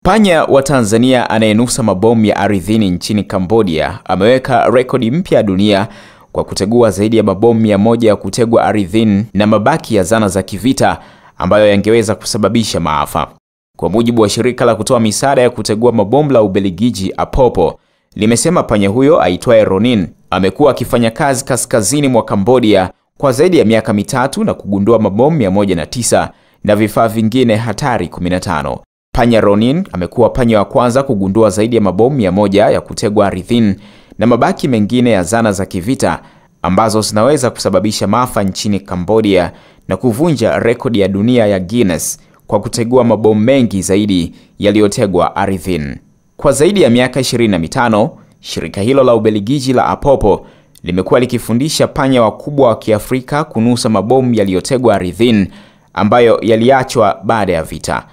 Panya wa Tanzania anayenusa mabomu ya ardhini nchini Cambodia ameweka rekodi mpya ya dunia kwa kutegua zaidi ya mabomu 100 ya kutegwa ardhini na mabaki ya zana za kivita ambayo yangeweza kusababisha maafa. Kwa mujibu wa shirika la kutoa misaada ya kutegua mabomu la Ubelgiji Apopo, limesema panya huyo aitwaye Ronin amekuwa akifanya kazi kaskazini mwa Cambodia kwa zaidi ya miaka 3 na kugundua mabomu 109 na vifaa vingine hatari 15. Panya Ronin amekuwa panya wa kwanza kugundua zaidi ya mabomu 100 ya kutegwa ardhini na mabaki mengine ya zana za kivita ambazo zinaweza kusababisha maafa nchini Cambodia na kuvunja rekodi ya dunia ya Guinness kwa kutegua mabomu mengi zaidi yaliyotegwa ardhini. Kwa zaidi ya miaka 25, shirika hilo la Ubelgiji la Apopo limekuwa likifundisha panya wakubwa wa Kiafrika kunusa mabomu yaliyotegwa ardhini ambayo yaliachwa baada ya vita.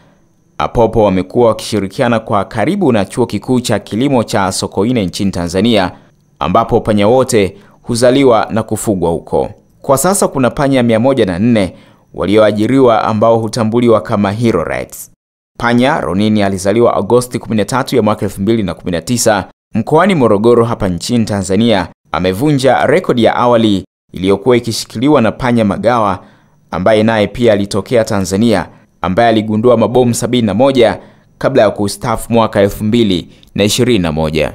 Apopo wamekuwa wakishirikiana kwa karibu na chuo kikuu cha kilimo cha Sokoine nchini Tanzania, ambapo panya wote huzaliwa na kufugwa huko. Kwa sasa kuna panya 104 walioajiriwa ambao hutambuliwa kama Hero Rats. Panya Ronin alizaliwa Agosti 13 ya mwaka 2019 mkoani Morogoro hapa nchini Tanzania. Amevunja rekodi ya awali iliyokuwa ikishikiliwa na panya Magawa ambaye naye pia alitokea Tanzania, ambaye aligundua mabomu 71 kabla ya kustaafu mwaka 2021.